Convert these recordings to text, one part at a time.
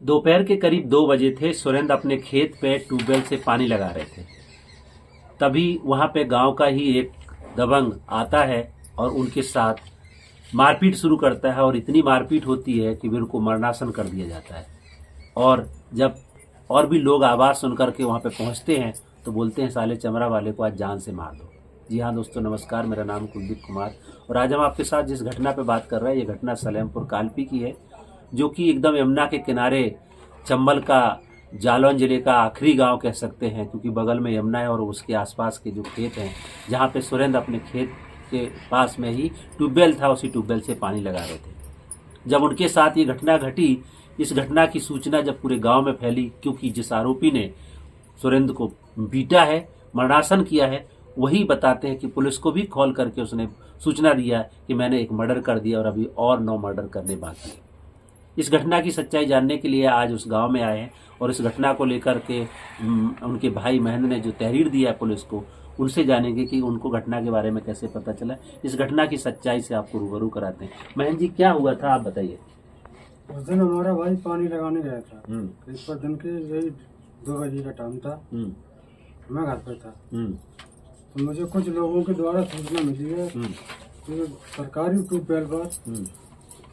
दोपहर के करीब 2 बजे थे। सुरेंद्र अपने खेत पे ट्यूबवेल से पानी लगा रहे थे। तभी वहां पे गांव का ही एक दबंग आता है और उनके साथ मारपीट शुरू करता है और इतनी मारपीट होती है कि उनको मरणासन कर दिया जाता है। और जब और भी लोग आवाज़ सुन करके वहाँ पे पहुँचते हैं तो बोलते हैं साले चमड़ा वाले को आज जान से मार दो। जी हाँ दोस्तों, नमस्कार, मेरा नाम कुलदीप कुमार और आज हम आपके साथ जिस घटना पे बात कर रहे हैं ये घटना सलेमपुर कालपी की है, जो कि एकदम यमुना के किनारे चंबल का जालौन जिले का आखिरी गांव कह सकते हैं, क्योंकि बगल में यमुना है और उसके आसपास के जो खेत हैं जहां पे सुरेंद्र अपने खेत के पास में ही ट्यूबवेल था, उसी ट्यूबवेल से पानी लगा रहे थे। जब उनके साथ ये घटना घटी, इस घटना की सूचना जब पूरे गांव में फैली, क्योंकि जिस आरोपी ने सुरेंद्र को पीटा है, मरणासन किया है, वही बताते हैं कि पुलिस को भी कॉल करके उसने सूचना दिया कि मैंने एक मर्डर कर दिया और अभी और 9 मर्डर करने बाकी है। इस घटना की सच्चाई जानने के लिए आज उस गांव में आए हैं और इस घटना को लेकर के उनके भाई महेंद्र ने जो तहरीर दिया है पुलिस को, उनसे जानेंगे कि उनको घटना के बारे में कैसे पता चला। इस घटना की सच्चाई से आपको रूबरू कराते हैं। महेंद्र जी, क्या हुआ था, आप बताइए। उस दिन हमारा भाई पानी लगाने गया था। इस पर दिन के यही 2 बजे का टाइम था। मैं घर पे था। तो मुझे कुछ लोगों के द्वारा सूचना मिली है कि सरकारी ट्यूबवेल पर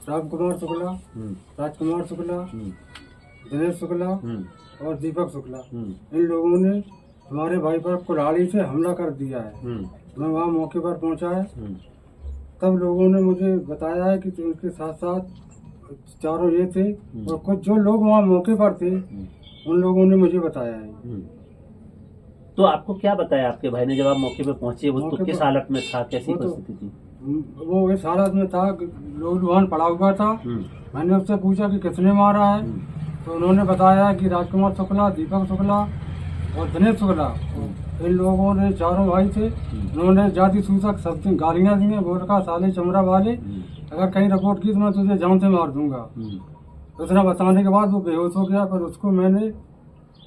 रामकुमार शुक्ला, राजकुमार शुक्ला, दिनेश शुक्ला और दीपक शुक्ला, इन लोगों ने हमारे भाई पर कुल्हाड़ी से हमला कर दिया है। मैं वहाँ मौके पर पहुँचा है। तब लोगों ने मुझे बताया है कि उनके साथ साथ 4 ये थे और कुछ जो लोग वहाँ मौके पर थे उन लोगों ने मुझे बताया है। तो आपको क्या बताया आपके भाई ने जब आप मौके पे पहुंचे? वो तो किस हालत में था, कैसी परिस्थिति थी? वो इस हालत में था, लोहलुहान पड़ा हुआ था। मैंने उससे पूछा कि किसने मारा है, तो उन्होंने बताया कि राजकुमार शुक्ला, दीपक शुक्ला और दिनेश शुक्ला, इन लोगों ने 4 भाई थे। उन्होंने जाति सूचक शब्द गालियां दी, बोल का साले चमड़ा वाले, अगर कहीं रिपोर्ट की तो मैं तुझे जान से मार दूंगा। उतना बताने के बाद वो बेहोश हो गया। पर उसको मैंने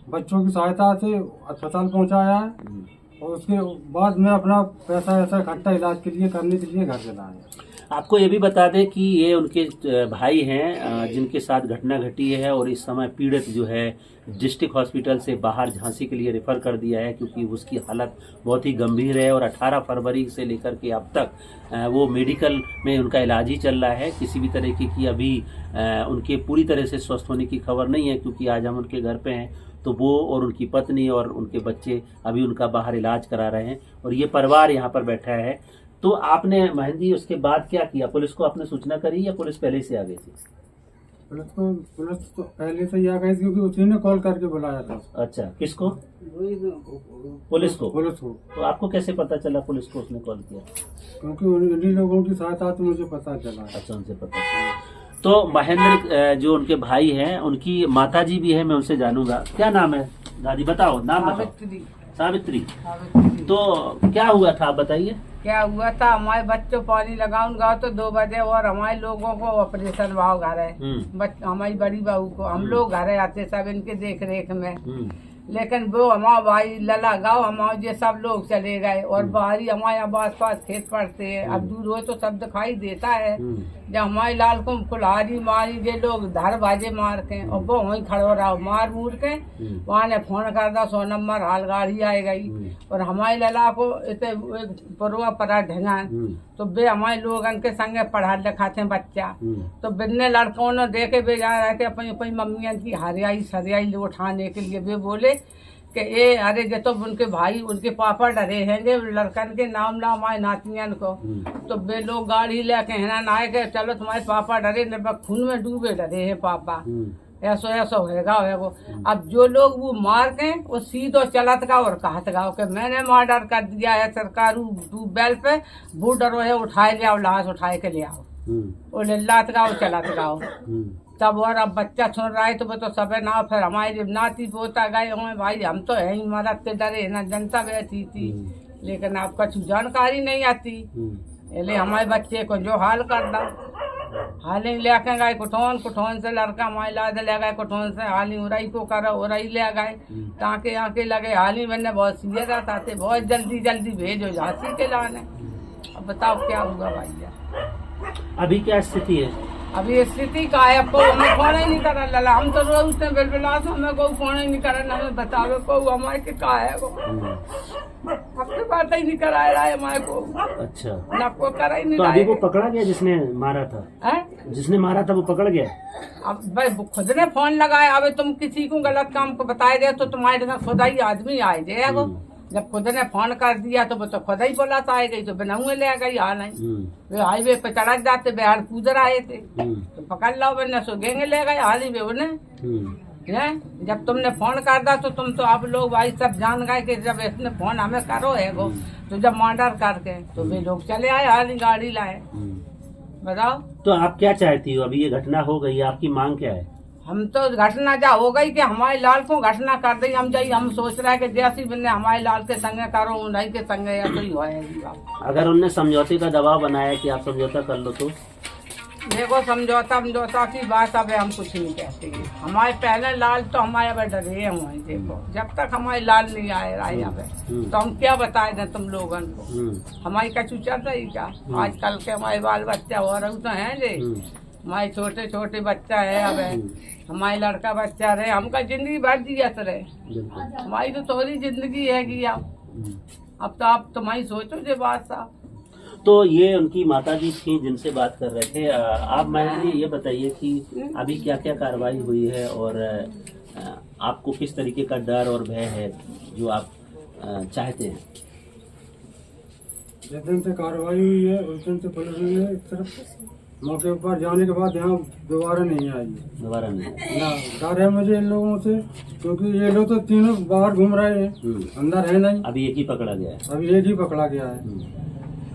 बच्चों की सहायता से अस्पताल पहुंचाया है और उसके बाद मैं अपना पैसा ऐसा इकट्ठा इलाज के लिए करने के लिए घर चला आया। आपको ये भी बता दें कि ये उनके भाई हैं जिनके साथ घटना घटी है और इस समय पीड़ित जो है डिस्ट्रिक्ट हॉस्पिटल से बाहर झांसी के लिए रेफर कर दिया है, क्योंकि उसकी हालत बहुत ही गंभीर है और 18 फरवरी से लेकर के अब तक वो मेडिकल में उनका इलाज ही चल रहा है। किसी भी तरीके की अभी उनके पूरी तरह से स्वस्थ होने की खबर नहीं है, क्योंकि आज हम उनके घर पे हैं तो वो और उनकी पत्नी और उनके बच्चे अभी उनका बाहर इलाज करा रहे हैं और ये परिवार यहाँ पर बैठा है। तो आपने महेंद्र जी उसके बाद क्या किया? पुलिस को आपने सूचना करी या पुलिस पहले से आ गई थी? पुलिस तो पहले से ही आ गई थी, क्योंकि उसी ने कॉल करके बुलाया था। अच्छा, किसको? पुलिस को। पुलिस को। तो आपको कैसे पता चला पुलिस को उसने कॉल किया? क्योंकि उन्हीं लोगों की सहायता से मुझे पता चला। अच्छा, उनसे पता चला। तो महेंद्र जो उनके भाई हैं, उनकी माता जी भी है, मैं उनसे जानूंगा। क्या नाम है दादी, बताओ नाम बताओ। सावित्री। तो क्या हुआ था, आप बताइए। क्या हुआ था, हमारे बच्चों पानी लगाऊंगा तो 2 बजे और हमारे लोगों को ऑपरेशन भाव घर है, हमारी बड़ी बहू को, हम लोग घर आते सब इनके देख रेख में। लेकिन वो हमारा भाई लला गाँव हमारे ये सब लोग चले गए और बाहरी हमारे आस पास खेत पड़ते हैं। अब दूर हो तो सब दिखाई देता है। जब हमारे लाल को कुल्हाड़ी मारी, ये लोग धर बाजे मार के और वो वहीं खड़ो रहा मार मूर के। वहाँ ने फोन कर दिया 100 नंबर, हाल गाड़ी आ गई और हमारे लला को इतने पुरवा पड़ा ढेंगा। तो वे हमारे लोग के संगे पढ़ा लिखा थे बच्चा, तो बिन्ने लड़कों ने देखे वे जा रहे थे अपनी अपनी मम्मियों की हरियाई सरियाई उठाने के लिए। वे बोले कि ए अरे जे तो उनके भाई उनके पापा डरे हैं लड़कन के नाम ला हमारे नातियन को। तो वे लोग गाड़ी लेके है ना आए के चलो तुम्हारे पापा डरे, खून में डूबे डरे हैं पापा, ऐसो ऐसो होगा वो। अब जो लोग वो मार के वो सीधो चलत गाओ और कहत गाओ कि मैंने मर्डर कर दिया है सरकारी ट्यूबवेल पे, वो डरो है उठाए ले आओ, लाश उठाए के ले आओ, वो लात गाओ चलत गाओ। तब और अब बच्चा सुन रहा है तो वो तो सब ना, फिर हमारे नाती पोता गए हुए भाई, हम तो है ही मरद के डरे ना, जनता बैठी थी लेकिन अब कुछ जानकारी नहीं आती। इसलिए हमारे बच्चे को जो हाल करना, हाली लेके गए कुठौन, कुठौन से लड़का हमारे लाद ले गए कुठौन से, हाली उड़ाई को करो उड़ाई ले गए, टाँके आके लगे। हाली मैंने बहुत सीरियस आते, बहुत जल्दी जल्दी भेजो झांसी के लाने। अब बताओ क्या हुआ भैया। अभी क्या स्थिति है? अभी स्थिति का है, को हमें फोन ही नहीं करा लला, हम तो रोज उसने बिलबिलास हमें को फोन ही नहीं करा, ना हमें बतावे को हमारे के का है वो, अपने बात ही नहीं करा रहा है हमारे को। अच्छा, ना को करा ही नहीं तो रहा अभी है। वो पकड़ा गया जिसने मारा था? जिसने मारा था वो पकड़ गया? अब भाई खुद ने फोन लगाया, अब तुम किसी को गलत काम को बताए दे तो तुम्हारे घर खुदा ही आदमी आए जे वो, जब खुद ने फोन कर दिया तो वो तो खुदा ही बोला था, आए गई तो बिना हुए ले गई, हाल नहीं वे हाईवे पे चढ़क जाते, बिहार पूजर आए थे तो पकड़ लो, बिना सो गेंगे ले गए हाल ही वे उन्हें। जब तुमने फोन कर दा तो तुम तो आप लोग भाई सब जान गए कि जब इसने फोन हमें करो है वो, तो जब मर्डर करके तो वे लोग चले आए, हाल ही गाड़ी लाए। बताओ तो आप क्या चाहती हो? अभी ये घटना हो गई, आपकी मांग क्या है? हम तो घटना जा हो गई कि हमारे लाल को घटना कर दी, हम सोच रहे हैं कि जैसी बिन्ने हमारे लाल के संगे करो उन्हीं के संगे ऐसा ही होएगा। अगर उनने समझौते का दबाव बनाया कि आप समझौता कर लो तो? देखो समझौता की बात अब हम कुछ नहीं कहते, हमारे पहले लाल तो हमारे अब डरे हुए, देखो जब तक हमारे लाल नहीं आए रहा यहाँ पे तो हम क्या बताए दें तुम लोगन को, हमारी कछु चल रही क्या? आजकल के हमारे बाल बच्चा हो रहे तो है ले, हमारे छोटे छोटे बच्चा है, अब हमारे लड़का बच्चा रहे, हमका जिंदगी भर जियत रहे, हमारी तो थोड़ी जिंदगी है कि अब तो आप तुम्हारी सोचो ये बात साहब। तो ये उनकी माता जी थी जिनसे बात कर रहे थे। आप मैडम जी ये बताइए कि अभी क्या क्या कार्रवाई हुई है और आपको किस तरीके का डर और भय है जो आप चाहते हैं? जिस दिन से कार्रवाई हुई है उस दिन से पुलिस ने सिर्फ मौके पर जाने के बाद यहाँ दोबारा नहीं आई, दोबारा नहीं ना डर है मुझे इन लोगों से, क्योंकि ये लोग तो तीनों बाहर घूम रहे हैं, अंदर है नहीं, अभी एक ही पकड़ा गया है। अभी एक ही पकड़ा गया है।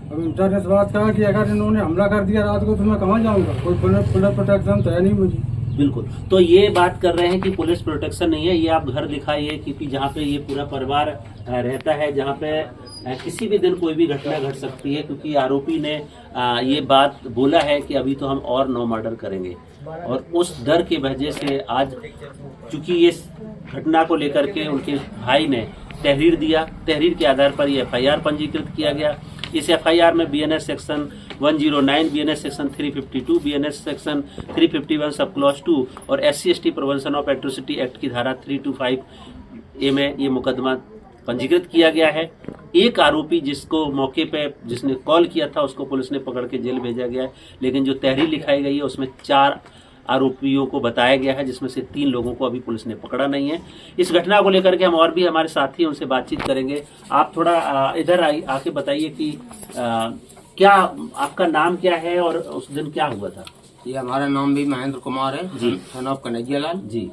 अब इंटर इस बात का कि अगर इन्होंने हमला कर दिया रात को तो मैं कहाँ जाऊँगा, कोई पुलिस प्रोटेक्शन तो है नहीं मुझे। बिल्कुल, तो ये बात कर रहे हैं कि पुलिस प्रोटेक्शन नहीं है, ये आप घर दिखाइए क्योंकि जहाँ पे ये पूरा परिवार रहता है, जहाँ पे किसी भी दिन कोई भी घटना घट सकती है, क्योंकि आरोपी ने ये बात बोला है कि अभी तो हम और 9 मर्डर करेंगे, और उस डर की वजह से आज चूंकि ये घटना को लेकर के उनके भाई ने तहरीर दिया, तहरीर के आधार पर ये FIR पंजीकृत किया गया। इस FIR में BNS section 109, BNS section 352, BNS section 351 sub clause 2 और SC/ST prevention of atrocity act की धारा 325A में ये मुकदमा पंजीकृत किया गया है। एक आरोपी जिसको मौके पे जिसने कॉल किया था उसको पुलिस ने पकड़ के जेल भेजा गया है, लेकिन जो तहरीर लिखाई गई है उसमें 4 आरोपियों को बताया गया है, जिसमें से 3 लोगों को अभी पुलिस ने पकड़ा नहीं है। इस घटना को लेकर के हम और भी हमारे साथी उनसे बातचीत करेंगे। आप थोड़ा इधर आके बताइए कि क्या आपका नाम क्या है और उस दिन क्या हुआ था? ये हमारा नाम भी महेंद्र कुमार है जी, सन ऑफ कन्हैया लाल जी।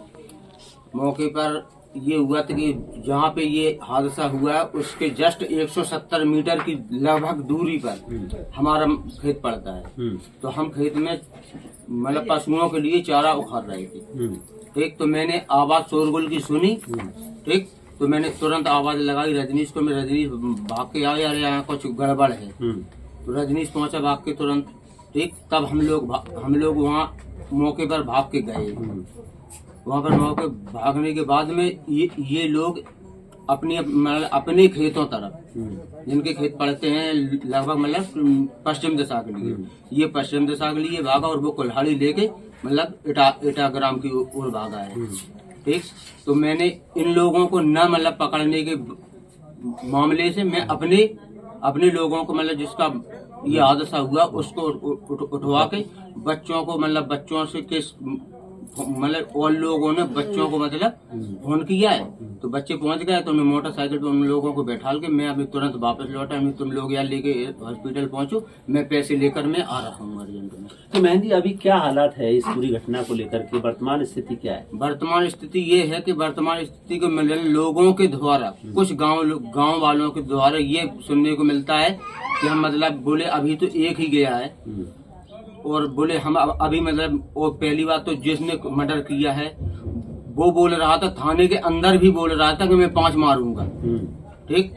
मौके पर ये हुआ था कि जहाँ पे ये हादसा हुआ है उसके जस्ट 170 मीटर की लगभग दूरी पर हमारा खेत पड़ता है। तो हम खेत में मतलब पशुओं के लिए चारा उखाड़ रहे थे। ठीक, तो मैंने आवाज शोरगुल की सुनी। ठीक, तो मैंने तुरंत आवाज लगाई रजनीश को। मैं रजनीश भाग के आया, अरे यहाँ कुछ गड़बड़ है। तो रजनीश पहुंचा भाग के तुरंत। ठीक, तब हम लोग वहाँ मौके पर भाग के गए। वहाँ पर मौके भागने के बाद में ये लोग अपने खेतों तरफ, जिनके खेत पड़ते हैं लगभग मतलब पश्चिम दिशा के लिए, ये पश्चिम दिशा के लिए भागा और वो कुल्हाड़ी लेके मतलब इटाग्राम की ओर भागा है। ठीक, तो मैंने इन लोगों को न मतलब पकड़ने के मामले से मैं अपने लोगों को मतलब जिसका ये हादसा हुआ उसको उठवा के बच्चों को मतलब बच्चों से किस मतलब और लोगों ने बच्चों को मतलब फोन किया है। तो बच्चे पहुंच गए तो मैं मोटरसाइकिल पे उन लोगों को बैठाल के मैं अभी तुरंत वापस लौटा। मैं तुम लोग यहाँ लेके हॉस्पिटल पहुंचो, मैं पैसे लेकर मैं आ रहा हूँ अर्जेंट में। तो मेहंदी अभी क्या हालात है इस पूरी घटना को लेकर के? वर्तमान स्थिति क्या है? वर्तमान स्थिति ये है कि वर्तमान स्थिति को मतलब लोगों के द्वारा, कुछ गाँव वालों के द्वारा ये सुनने को मिलता है कि हम मतलब बोले अभी तो एक ही गया है, और बोले हम अभी मतलब और पहली बात तो जिसने मर्डर किया है वो बोल रहा था थाने के अंदर भी बोल रहा था कि मैं 5 मारूंगा। ठीक,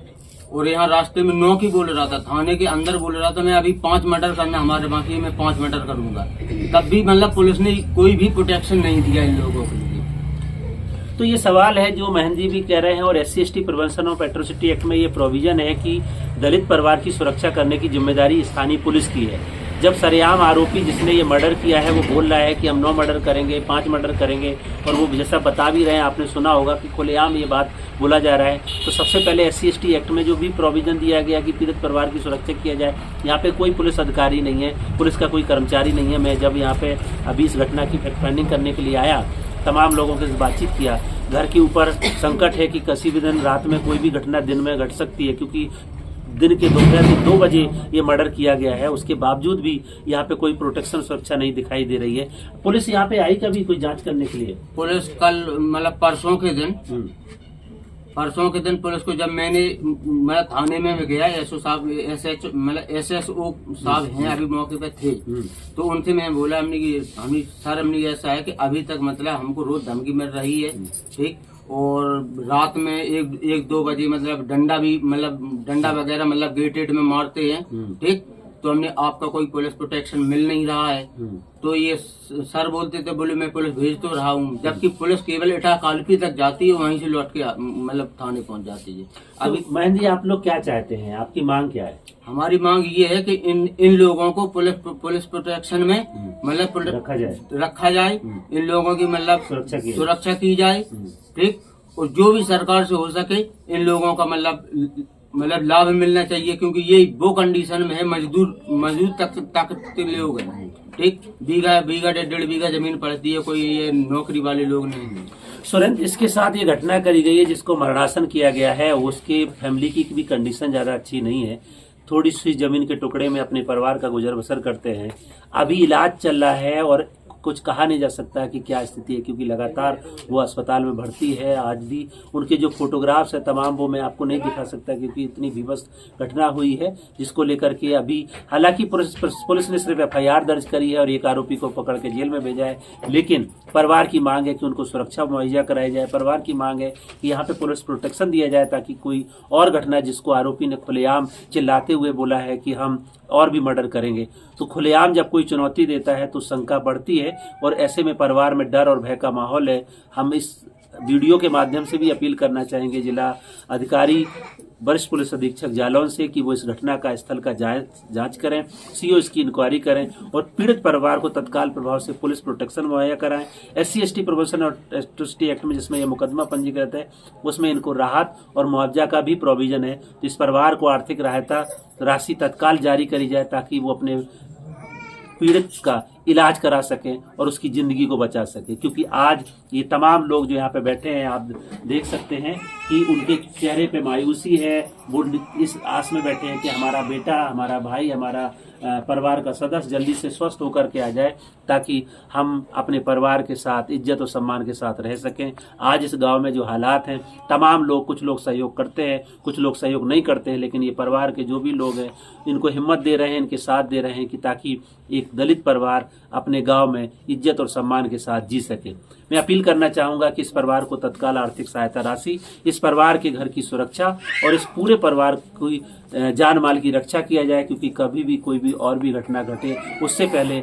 और यहाँ रास्ते में 9 की बोल रहा था, थाने के अंदर बोल रहा था मैं अभी 5 मर्डर करना हमारे बाकी है, मैं 5 मर्डर करूंगा। तब भी मतलब पुलिस ने कोई भी प्रोटेक्शन नहीं दिया इन लोगों के लिए। तो ये सवाल है जो मेहंदी भी कह रहे हैं, और SC/ST prevention of atrocity act में ये प्रोविजन है कि दलित परिवार की सुरक्षा करने की जिम्मेदारी स्थानीय पुलिस की है। जब सरेआम आरोपी जिसने ये मर्डर किया है वो बोल रहा है कि हम 9 मर्डर करेंगे, 5 मर्डर करेंगे, और वो जैसा बता भी रहे हैं, आपने सुना होगा कि खुलेआम ये बात बोला जा रहा है, तो सबसे पहले SC/ST एक्ट में जो भी प्रोविजन दिया गया कि पीड़ित परिवार की सुरक्षा किया जाए, यहाँ पे कोई पुलिस अधिकारी नहीं है, पुलिस का कोई कर्मचारी नहीं है। मैं जब यहाँ पे अभी इस घटना की फैक्ट फाइंडिंग करने के लिए आया, तमाम लोगों के साथ बातचीत किया, घर के ऊपर संकट है कि किसी भी दिन रात में कोई भी घटना दिन में घट सकती है, क्योंकि दिन के दोपहर के 2 बजे ये मर्डर किया गया है। उसके बावजूद भी यहाँ पे कोई प्रोटेक्शन सुरक्षा नहीं दिखाई दे रही है। पुलिस यहाँ पे आई कभी कोई जांच करने के लिए? पुलिस कल मतलब परसों के दिन पुलिस को जब मैं थाने में गया, SO साहब SSO साहब हैं अभी मौके पे थे, तो उनसे मैं बोला हमने ऐसा है कि अभी तक मतलब हमको रोज धमकी मिल रही है, ठीक, और रात में 1-2 बजे मतलब डंडा वगैरह मतलब गेट में मारते हैं, ठीक, तो हमने आपका कोई पुलिस प्रोटेक्शन मिल नहीं रहा है। तो ये सर बोलते थे, बोले मैं पुलिस भेज तो रहा हूँ, जबकि पुलिस केवल इटा कालपी तक जाती है, वहीं से लौट के मतलब थाने पहुँच जाती है। अभी महेंद्र जी, आप लोग क्या चाहते हैं, आपकी मांग क्या है? हमारी मांग ये है कि इन लोगों को पुलिस प्रोटेक्शन में मतलब रखा जाए, इन लोगों की मतलब सुरक्षा की जाए, ठीक, और जो भी सरकार से हो सके इन लोगों का मतलब लाभ मिलना चाहिए, क्योंकि ये वो कंडीशन में है, मजदूर तक लोग हैं, ठीक, बीघा 1.5 बीघा जमीन पड़ती है, कोई ये नौकरी वाले लोग नहीं है। सुरेंद्र, जिसके साथ ये घटना करी गई है, जिसको मरणासन किया गया है, उसकी फैमिली की भी कंडीशन ज्यादा अच्छी नहीं है, थोड़ी सी जमीन के टुकड़े में अपने परिवार का गुजर बसर करते हैं। अभी इलाज चल रहा है और कुछ कहा नहीं जा सकता कि क्या स्थिति है, क्योंकि लगातार वो अस्पताल में भर्ती है। आज भी उनके जो फोटोग्राफ्स है तमाम, वो मैं आपको नहीं दिखा सकता क्योंकि इतनी विवश घटना हुई है, जिसको लेकर के अभी हालांकि पुलिस ने सिर्फ FIR दर्ज करी है और एक आरोपी को पकड़ के जेल में भेजा है, लेकिन परिवार की मांग है कि उनको सुरक्षा मुहैया कराई जाए। परिवार की मांग है कि यहाँ पे पुलिस प्रोटेक्शन दिया जाए, ताकि कोई और घटना, जिसको आरोपी ने खुलेआम चिल्लाते हुए बोला है कि हम और भी मर्डर करेंगे, तो खुलेआम जब कोई चुनौती देता है तो शंका बढ़ती है, और ऐसे में परिवार में डर और भय का माहौल है। हम इस वीडियो के माध्यम से भी अपील करना चाहेंगे जिला अधिकारी वरिष्ठ पुलिस अधीक्षक जालौन से कि वो इस घटना का स्थल का जांच करें, CO इसकी इंक्वायरी करें और पीड़ित परिवार को तत्काल प्रभाव से पुलिस प्रोटेक्शन मुहैया कराएं। SC/ST प्रोविजन और एट्रोसिटी एक्ट में जिसमें यह मुकदमा पंजीकृत है, उसमें इनको राहत और मुआवजा का भी प्रोविजन है, तो इस परिवार को आर्थिक सहायता राशि तत्काल जारी करी जाए, ताकि वो अपने पीड़ित का इलाज करा सकें और उसकी जिंदगी को बचा सकें। क्योंकि आज ये तमाम लोग जो यहाँ पे बैठे हैं, आप देख सकते हैं कि उनके चेहरे पे मायूसी है, वो इस आस में बैठे हैं कि हमारा बेटा, हमारा भाई, हमारा परिवार का सदस्य जल्दी से स्वस्थ होकर के आ जाए, ताकि हम अपने परिवार के साथ इज्जत और सम्मान के साथ रह सकें। आज इस गांव में जो हालात हैं, तमाम लोग, कुछ लोग सहयोग करते हैं, कुछ लोग सहयोग नहीं करते हैं, लेकिन ये परिवार के जो भी लोग हैं इनको हिम्मत दे रहे हैं, इनके साथ दे रहे हैं कि ताकि एक दलित परिवार अपने गांव में इज्जत और सम्मान के साथ जी सके। मैं अपील करना चाहूंगा कि इस परिवार को तत्काल आर्थिक सहायता राशि, इस परिवार के घर की सुरक्षा और इस पूरे परिवार की जान माल की रक्षा किया जाए, क्योंकि कभी भी कोई भी और भी घटना घटे उससे पहले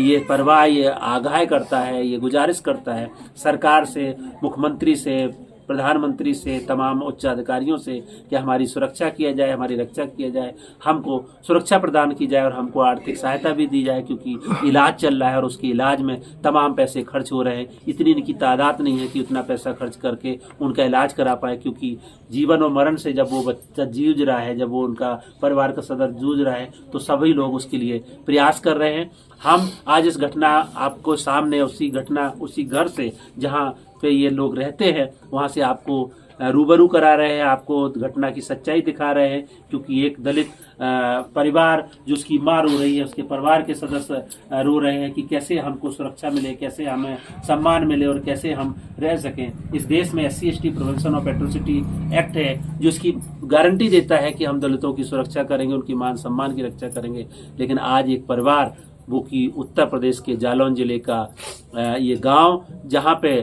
ये परिवार ये आगाह करता है, ये गुजारिश करता है सरकार से, मुख्यमंत्री से, प्रधानमंत्री से, तमाम उच्च अधिकारियों से कि हमारी सुरक्षा किया जाए, हमारी रक्षा किया जाए, हमको सुरक्षा प्रदान की जाए और हमको आर्थिक सहायता भी दी जाए, क्योंकि इलाज चल रहा है और उसके इलाज में तमाम पैसे खर्च हो रहे हैं। इतनी इनकी तादाद नहीं है कि उतना पैसा खर्च करके उनका इलाज करा पाए, क्योंकि जीवन और मरण से जब वो बच्चा जूझ रहा है, जब वो उनका परिवार का सदस्य जूझ रहा है, तो सभी लोग उसके लिए प्रयास कर रहे हैं। हम आज इस घटना आपको सामने, उसी घर से जहाँ पे ये लोग रहते हैं, वहाँ से आपको रूबरू करा रहे हैं, आपको घटना की सच्चाई दिखा रहे हैं, क्योंकि एक दलित परिवार जो उसकी माँ रो रही है, उसके परिवार के सदस्य रो रहे हैं कि कैसे हमको सुरक्षा मिले, कैसे हमें सम्मान मिले और कैसे हम रह सकें। इस देश में SC/ST prevention of atrocity act है जो इसकी गारंटी देता है कि हम दलितों की सुरक्षा करेंगे, उनकी मान सम्मान की रक्षा करेंगे। लेकिन आज एक परिवार, वो कि उत्तर प्रदेश के जालौन जिले का ये गाँव, जहाँ पे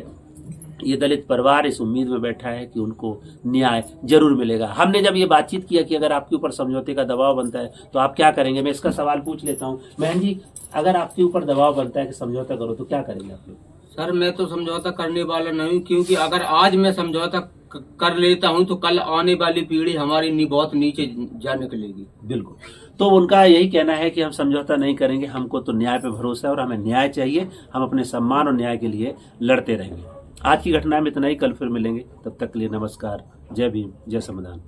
ये दलित परिवार इस उम्मीद में बैठा है कि उनको न्याय जरूर मिलेगा। हमने जब ये बातचीत किया कि अगर आपके ऊपर समझौते का दबाव बनता है तो आप क्या करेंगे, मैं इसका सवाल पूछ लेता हूँ। बहन जी, अगर आपके ऊपर दबाव बनता है कि समझौता करो तो क्या करेंगे आप लोग? सर, मैं तो समझौता करने वाला नहीं, क्योंकि अगर आज मैं समझौता कर लेता हूँ तो कल आने वाली पीढ़ी हमारी बहुत नीचे जा निकलेगी। बिल्कुल। तो उनका यही कहना है कि हम समझौता नहीं करेंगे, हमको तो न्याय पे भरोसा है और हमें न्याय चाहिए, हम अपने सम्मान और न्याय के लिए लड़ते रहेंगे। आज की घटना में इतना ही, कल फिर मिलेंगे, तब तक के लिए नमस्कार। जय भीम, जय संविधान।